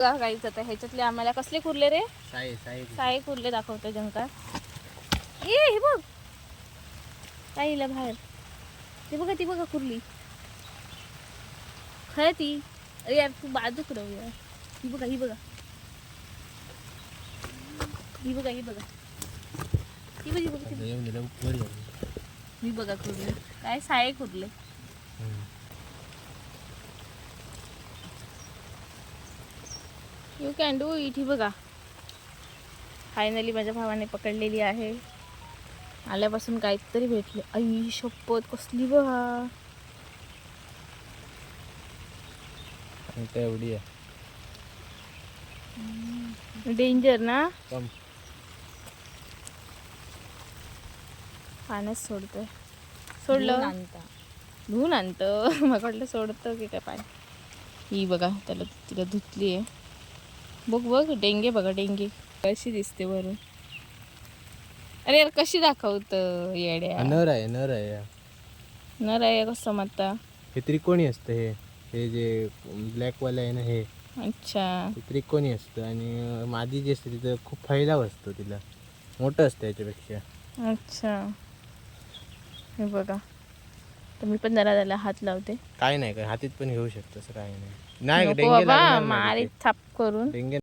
काहीच आता ह्याच्यातले आम्हाला कसले कुर्ले रे? साई कुर्ले दाखवतो जंका. ए हे बघ काहीला बाहेर ती बघा कुर्ली खरं ती. अरे यार तू बाजूक राहू यार. ही बघा ही बघा ही बघा कुर्ले काय साये कुर्ले. You can do it. ही बघा फायनली माझ्या भावाने पकडलेली आहे. आल्यापासून काहीतरी भेटले. आई शपथ कसली बघा. एवढी आहे डेंजर ना. कम पाण्यात सोडतोय. सोडलं धुवून आणतं. मग वाटलं सोडतं की काय पाणी. ही बघा तिला धुतली आहे. बघ डेंगे बघा डेंगे कशी दिसते वरून. अरे यार कशी दाखवत येड्या. नर आहे नर आहे कसं समजता. हे त्रिकोणी असतं. हे जे ब्लॅक वाले आहे ना हे अच्छा त्रिकोणी असतं. आणि मादी जी असते तिथं खूप फैलाव असतो. तिला मोठं असतं याच्यापेक्षा. अच्छा हे बघा. तर मी पण जरा त्याला हात लावते. काय नाही काय हातीत पण घेऊ शकतो असं काही नाही. नको बाबा मारी थाप करून. डेंगे